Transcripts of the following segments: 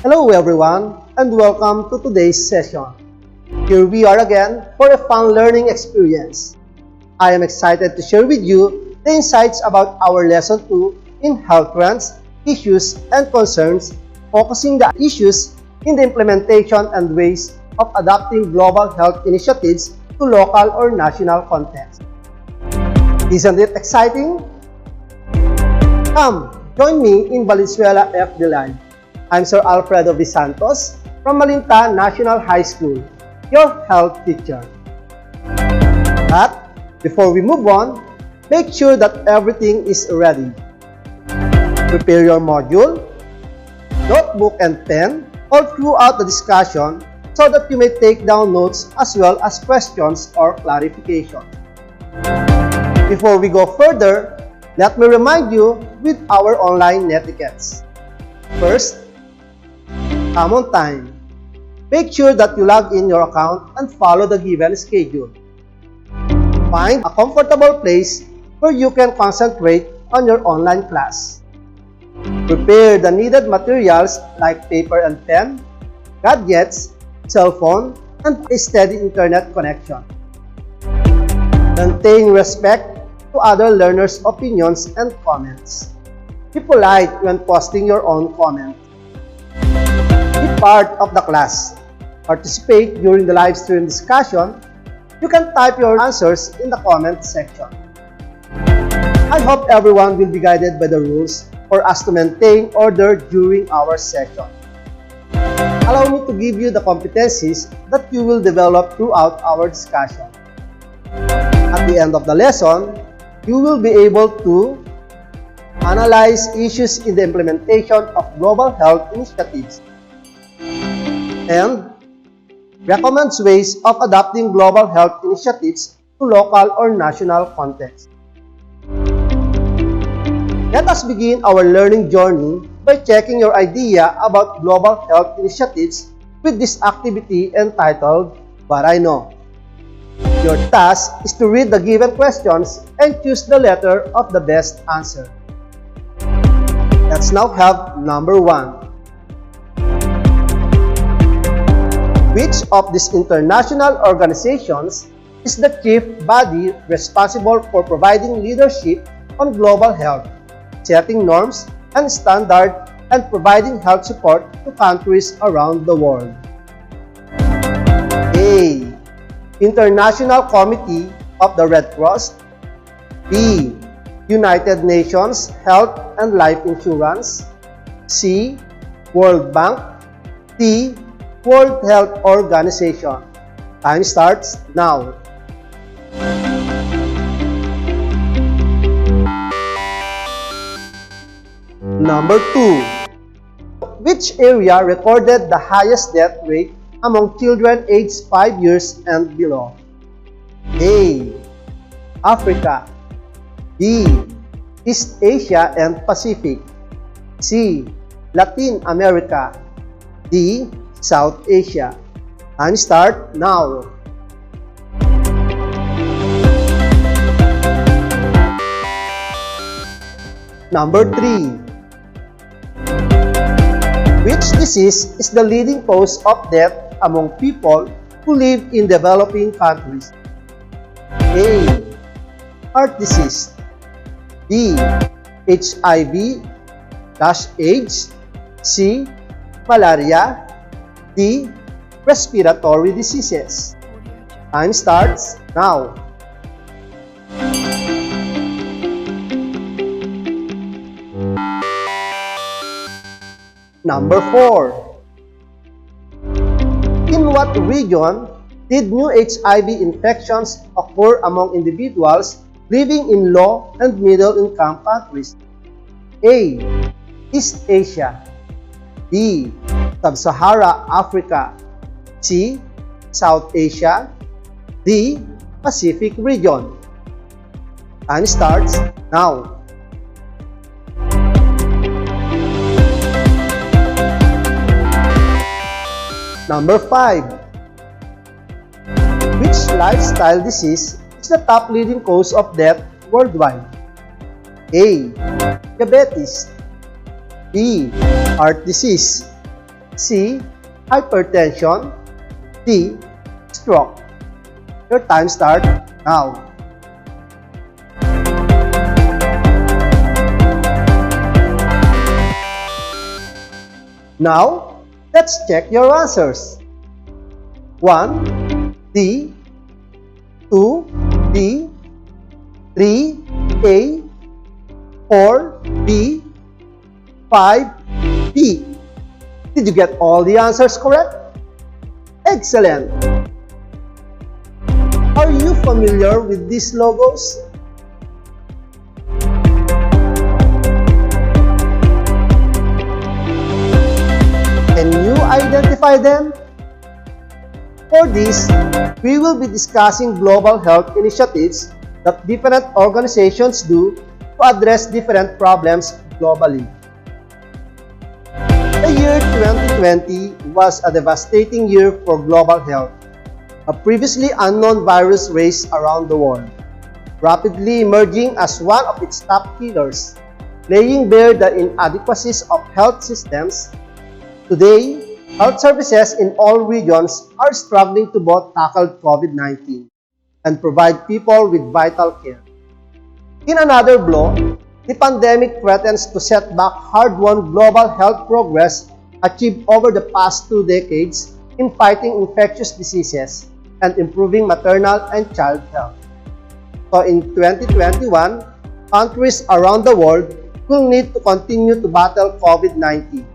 Hello everyone, and welcome to today's session. Here we are again for a fun learning experience. I am excited to share with you the insights about our Lesson 2 in Health Trends, Issues, and Concerns, focusing the issues in the implementation and ways of adapting global health initiatives to local or national context. Isn't it exciting? Come, join me in Valenzuela FD Live. I'm Sir Alfredo V. Santos from Malinta National High School, your health teacher. But before we move on, make sure that everything is ready. Prepare your module, notebook and pen all throughout the discussion so that you may take down notes as well as questions or clarification. Before we go further, let me remind you with our online etiquettes. First, come on time. Make sure that you log in your account and follow the given schedule. Find a comfortable place where you can concentrate on your online class. Prepare the needed materials like paper and pen, gadgets, cell phone, and a steady internet connection. Maintain respect to other learners' opinions and comments. Be polite when posting your own comments. Be part of the class. Participate during the live stream discussion. You can type your answers in the comment section. I hope everyone will be guided by the rules for us to maintain order during our session. Allow me to give you the competencies that you will develop throughout our discussion. At the end of the lesson, you will be able to analyze issues in the implementation of global health initiatives and recommends ways of adapting global health initiatives to local or national context. Let us begin our learning journey by checking your idea about global health initiatives with this activity entitled What I Know. Your task is to read the given questions and choose the letter of the best answer. Let's now have number 1. Which of these international organizations is the chief body responsible for providing leadership on global health, setting norms and standards, and providing health support to countries around the world? A. International Committee of the Red Cross. B. United Nations Health and Life Insurance. C. World Bank. D. World Health Organization. Time starts now. Number 2. Which area recorded the highest death rate among children aged 5 years and below? A. Africa. B. East Asia and Pacific. C. Latin America. D. South Asia. Time start now. Number 3. Which disease is the leading cause of death among people who live in developing countries? A. Heart disease. B. HIV/AIDS. C. Malaria. D. Respiratory diseases. Time starts now. Number 4. In what region did new HIV infections occur among individuals living in low and middle-income countries? A. East Asia. B. Sub-Sahara Africa. C. South Asia. D. Pacific region. Time starts now. Number 5. Which lifestyle disease is the top leading cause of death worldwide? A. Diabetes. B. Heart disease. C. Hypertension. D. Stroke. Your time starts now. Now, let's check your answers. 1. D. 2. B. 3. A. 4. B. 5. B. Did you get all the answers correct? Excellent! Are you familiar with these logos? Can you identify them? For this, we will be discussing global health initiatives that different organizations do to address different problems globally. The year 2020 was a devastating year for global health. A previously unknown virus raced around the world, rapidly emerging as one of its top killers, laying bare the inadequacies of health systems. Today, health services in all regions are struggling to both tackle COVID-19 and provide people with vital care. In another blow, the pandemic threatens to set back hard-won global health progress achieved over the past 2 decades in fighting infectious diseases and improving maternal and child health. So in 2021, countries around the world will need to continue to battle COVID-19.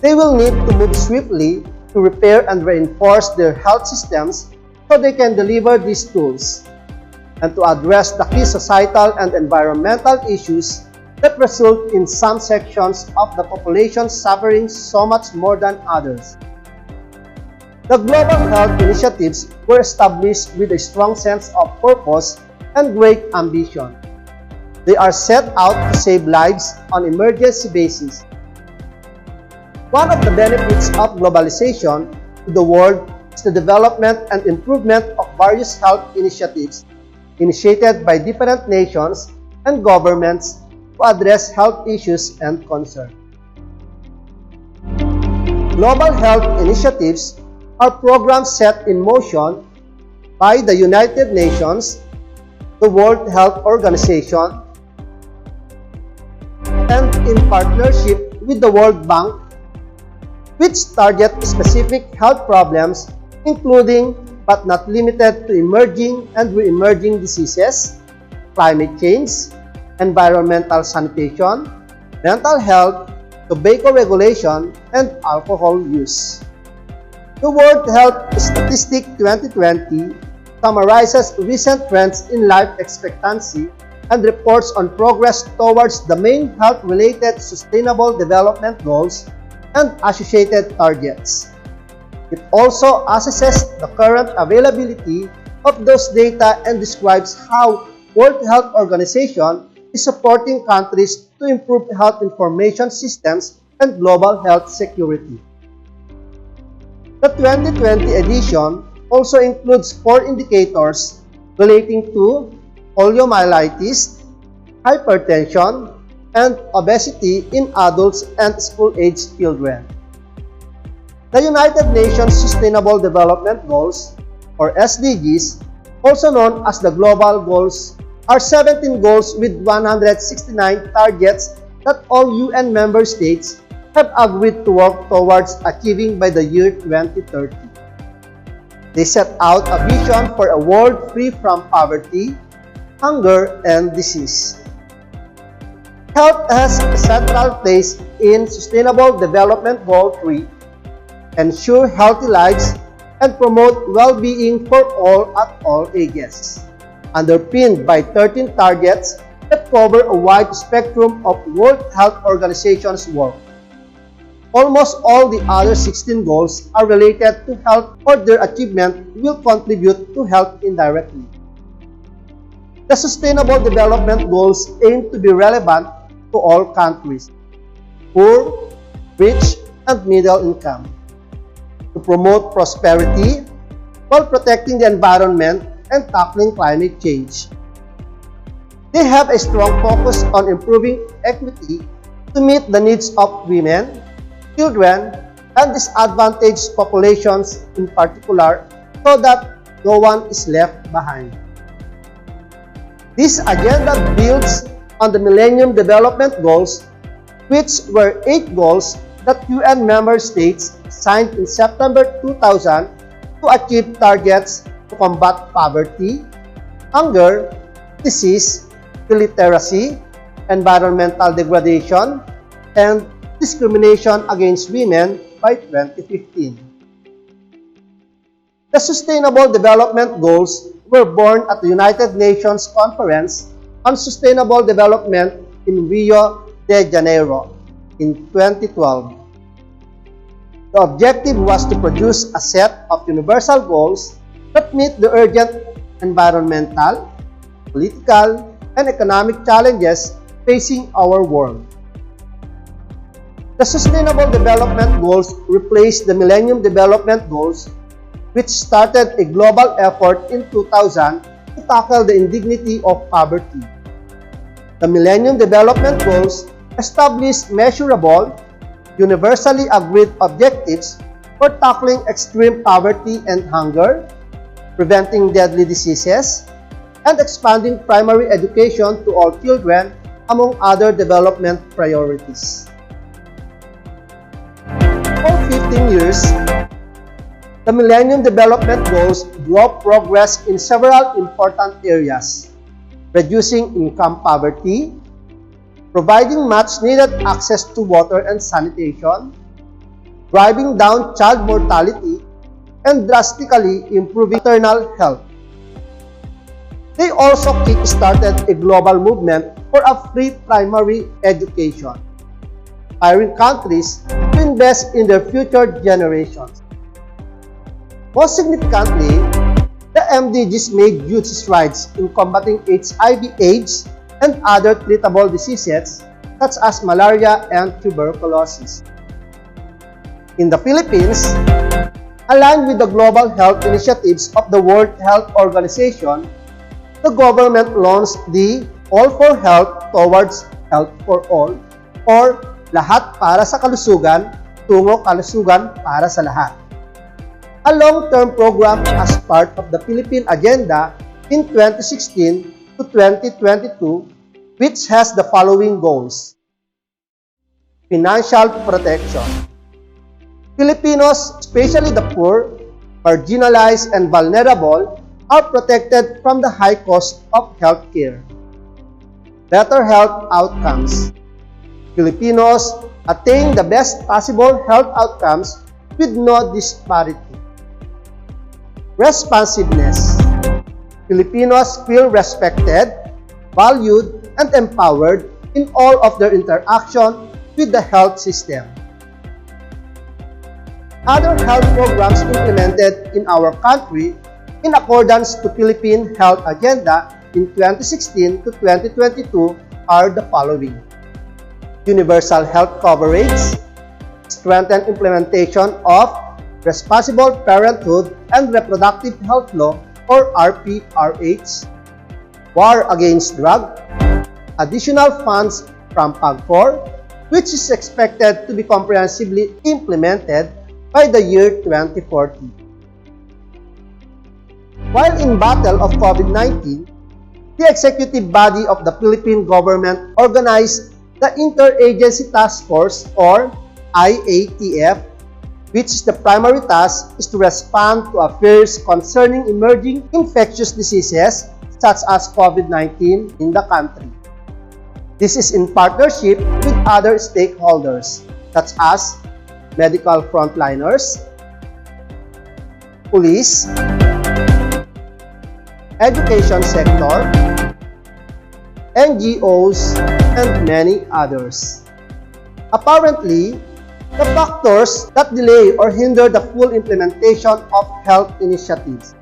They will need to move swiftly to repair and reinforce their health systems so they can deliver these tools, and to address the key societal and environmental issues that result in some sections of the population suffering so much more than others. The global health initiatives were established with a strong sense of purpose and great ambition. They are set out to save lives on an emergency basis. One of the benefits of globalization to the world is the development and improvement of various health initiatives initiated by different nations and governments to address health issues and concerns. Global health initiatives are programs set in motion by the United Nations, the World Health Organization, and in partnership with the World Bank, which target specific health problems including but not limited to emerging and re-emerging diseases, climate change, environmental sanitation, mental health, tobacco regulation, and alcohol use. The World Health Statistic 2020 summarizes recent trends in life expectancy and reports on progress towards the main health-related Sustainable Development Goals and associated targets. It also assesses the current availability of those data and describes how World Health Organization is supporting countries to improve health information systems and global health security. The 2020 edition also includes 4 indicators relating to poliomyelitis, hypertension, and obesity in adults and school-aged children. The United Nations Sustainable Development Goals, or SDGs, also known as the Global Goals, are 17 goals with 169 targets that all UN member states have agreed to work towards achieving by the year 2030. They set out a vision for a world free from poverty, hunger, and disease. Health has a central place in Sustainable Development Goal 3, ensure healthy lives and promote well-being for all at all ages, underpinned by 13 targets that cover a wide spectrum of World Health Organization's work. Almost all the other 16 goals are related to health or their achievement will contribute to health indirectly. The Sustainable Development Goals aim to be relevant to all countries, poor, rich, and middle income, to promote prosperity while protecting the environment and tackling climate change. They have a strong focus on improving equity to meet the needs of women, children, and disadvantaged populations in particular, so that no one is left behind. This agenda builds on the Millennium Development Goals, which were 8 goals that UN member states signed in September 2000 to achieve targets to combat poverty, hunger, disease, illiteracy, environmental degradation, and discrimination against women by 2015. The Sustainable Development Goals were born at the United Nations Conference on Sustainable Development in Rio de Janeiro in 2012. The objective was to produce a set of universal goals that meet the urgent environmental, political, and economic challenges facing our world. The Sustainable Development Goals replaced the Millennium Development Goals, which started a global effort in 2000 to tackle the indignity of poverty. The Millennium Development Goals established measurable, universally agreed objectives for tackling extreme poverty and hunger, preventing deadly diseases, and expanding primary education to all children, among other development priorities. For 15 years, the Millennium Development Goals drove progress in several important areas: reducing income poverty, providing much-needed access to water and sanitation, driving down child mortality, and drastically improving maternal health. They also kick-started a global movement for a free primary education, inspiring countries to invest in their future generations. Most significantly, the MDGs made huge strides in combating HIV/AIDS and other treatable diseases such as malaria and tuberculosis. In the Philippines, aligned with the global health initiatives of the World Health Organization, the government launched the All for Health Towards Health for All, or Lahat para sa Kalusugan, Tungo Kalusugan para sa Lahat, a long-term program as part of the Philippine Agenda in 2016 to 2022, which has the following goals: financial protection. Filipinos, especially the poor, marginalized, and vulnerable, are protected from the high cost of healthcare. Better health outcomes. Filipinos attain the best possible health outcomes with no disparity. Responsiveness. Filipinos feel respected, valued, and empowered in all of their interaction with the health system. Other health programs implemented in our country in accordance to Philippine Health Agenda in 2016 to 2022 are the following: universal health coverage, strengthened implementation of Responsible Parenthood and Reproductive Health Law, or RPRH, war against drug, additional funds from PAG4, which is expected to be comprehensively implemented by the year 2040. While in battle of COVID-19, the executive body of the Philippine government organized the Interagency Task Force, or IATF, which is the primary task is to respond to affairs concerning emerging infectious diseases such as COVID-19 in the country. This is in partnership with other stakeholders such as medical frontliners, police, education sector, NGOs, and many others. Apparently, the factors that delay or hinder the full implementation of health initiatives.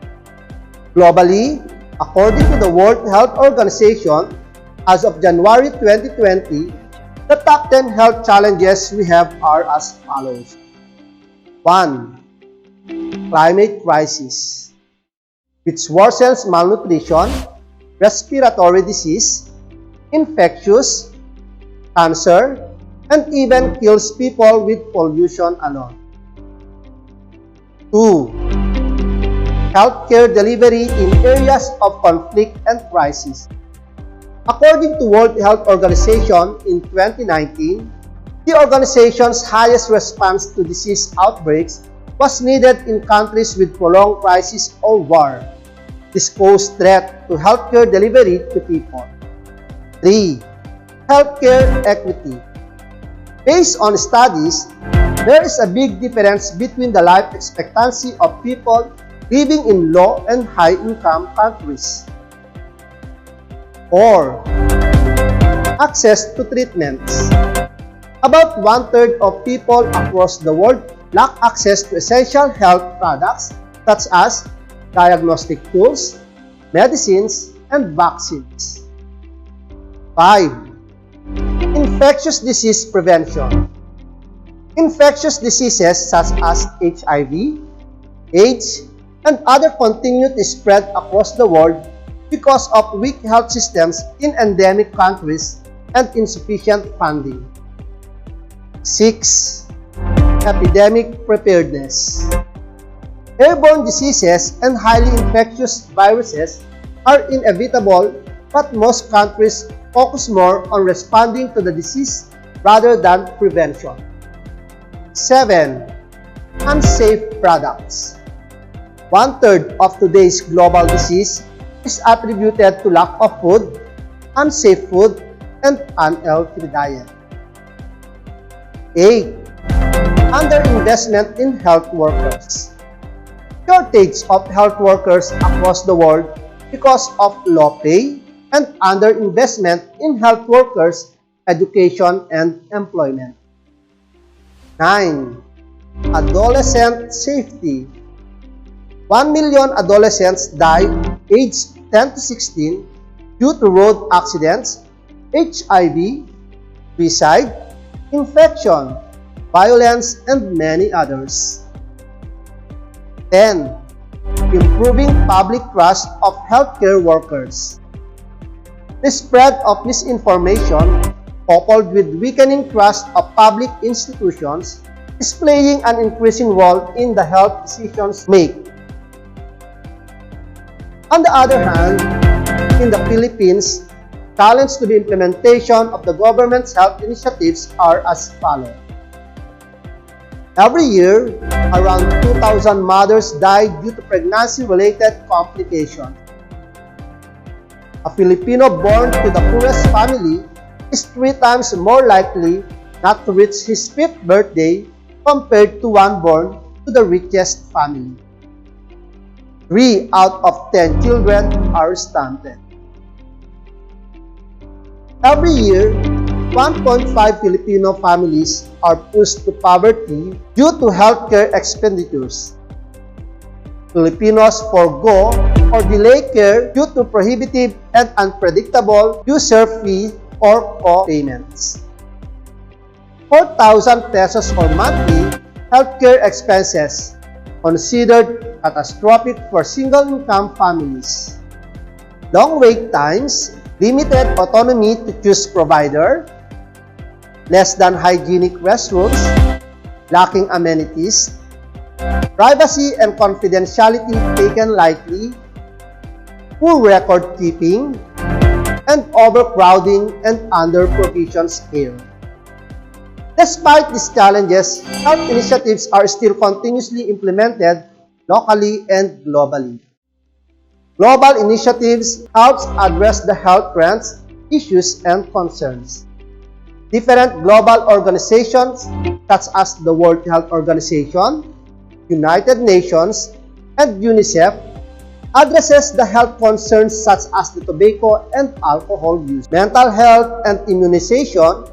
Globally, according to the World Health Organization, as of January 2020, the top 10 health challenges we have are as follows. 1. Climate crisis, which worsens malnutrition, respiratory disease, infectious, cancer, and even kills people with pollution alone. 2. Healthcare delivery in areas of conflict and crisis. According to World Health Organization in 2019, the organization's highest response to disease outbreaks was needed in countries with prolonged crisis or war. This posed threat to healthcare delivery to people. 3. Healthcare equity. Based on studies, there is a big difference between the life expectancy of people living in low and high-income countries. 4. Access to treatments. About one-third of people across the world lack access to essential health products such as diagnostic tools, medicines, and vaccines. 5. Infectious disease prevention. Infectious diseases such as HIV, AIDS, and other continue to spread across the world because of weak health systems in endemic countries and insufficient funding. 6. Epidemic preparedness. Airborne diseases and highly infectious viruses are inevitable, but most countries focus more on responding to the disease rather than prevention. 7. Unsafe products. One-third of today's global disease is attributed to lack of food, unsafe food, and unhealthy diet. 8. Underinvestment in health workers. Shortage of health workers across the world because of low pay and underinvestment in health workers, education, and employment. 9. Adolescent safety. 1 million adolescents died aged 10 to 16 due to road accidents, HIV, suicide, infection, violence, and many others. 10. Improving public trust of healthcare workers. The spread of misinformation, coupled with weakening trust of public institutions, is playing an increasing role in the health decisions made. On the other hand, in the Philippines, challenges to the implementation of the government's health initiatives are as follows. Every year, around 2,000 mothers die due to pregnancy-related complications. A Filipino born to the poorest family is 3 times more likely not to reach his 5th birthday compared to one born to the richest family. 3 out of 10 children are stunted. Every year, 1.5 Filipino families are pushed to poverty due to healthcare expenditures. Filipinos forgo or delay care due to prohibitive and unpredictable user fee or co-payments. 4,000 pesos for monthly healthcare expenses, considered catastrophic for single-income families. Long wait times, limited autonomy to choose provider, less than hygienic restrooms, lacking amenities, privacy and confidentiality taken lightly, poor record keeping, and overcrowding and under-provisioned care. Despite these challenges, health initiatives are still continuously implemented locally and globally. Global initiatives help address the health trends, issues, and concerns. Different global organizations, such as the World Health Organization, United Nations, and UNICEF, addresses the health concerns such as the tobacco and alcohol use, mental health, and immunization.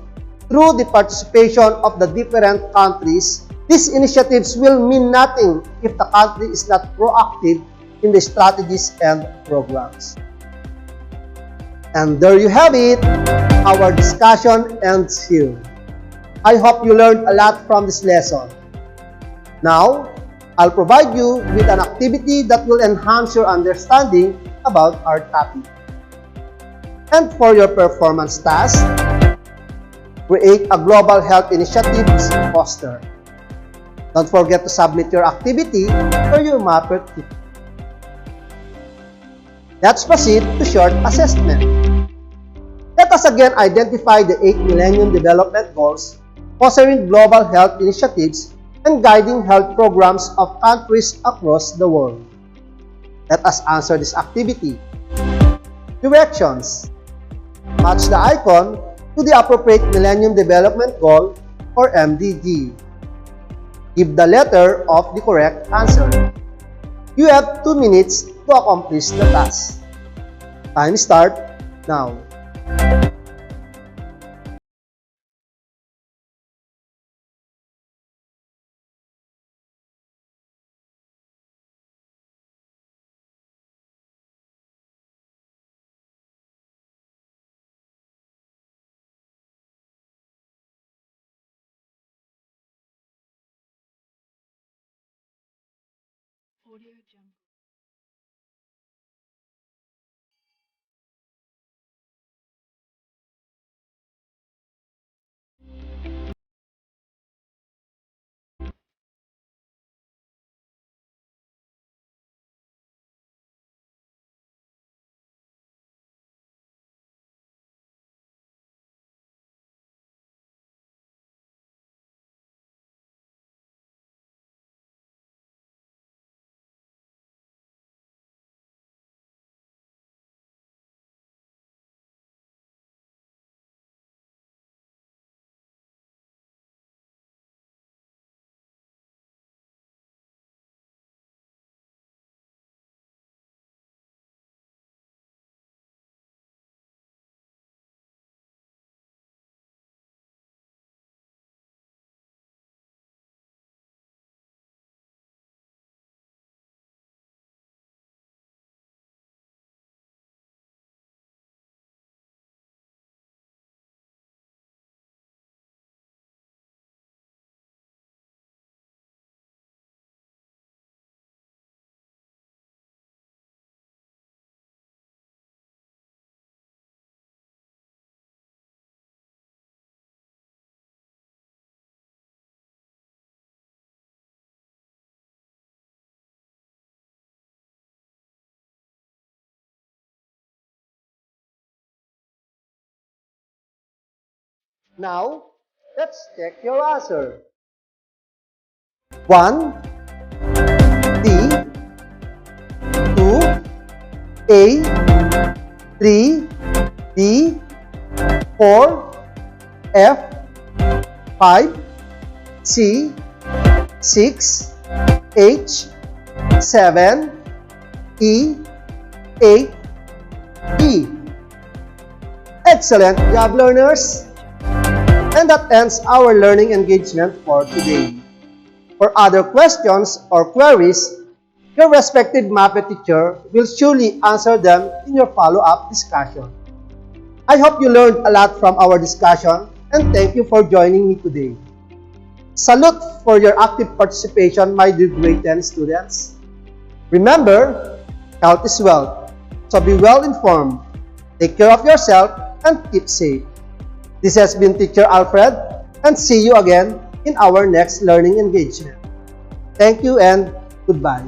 Through the participation of the different countries, these initiatives will mean nothing if the country is not proactive in the strategies and programs. And there you have it. Our discussion ends here. I hope you learned a lot from this lesson. Now, I'll provide you with an activity that will enhance your understanding about our topic. And for your performance task, create a global health initiatives poster. Don't forget to submit your activity for your Mapeh tip. Let's proceed to short assessment. Let us again identify the 8 Millennium Development Goals, fostering global health initiatives and guiding health programs of countries across the world. Let us answer this activity. Directions. Match the icon to the appropriate Millennium Development Goal or MDG. Give the letter of the correct answer. You have 2 minutes to accomplish the task. Time start now. Now, let's check your answer. 1, D, 2, A, 3, B, 4, F, 5, C, 6, H, 7, E, 8, E. Excellent job, learners! And that ends our learning engagement for today. For other questions or queries, your respective Mapeh teacher will surely answer them in your follow-up discussion. I hope you learned a lot from our discussion and thank you for joining me today. Salute for your active participation, my dear grade 10 students. Remember, health is wealth, so be well informed, take care of yourself, and keep safe. This has been Teacher Alfred, and see you again in our next learning engagement. Thank you and goodbye.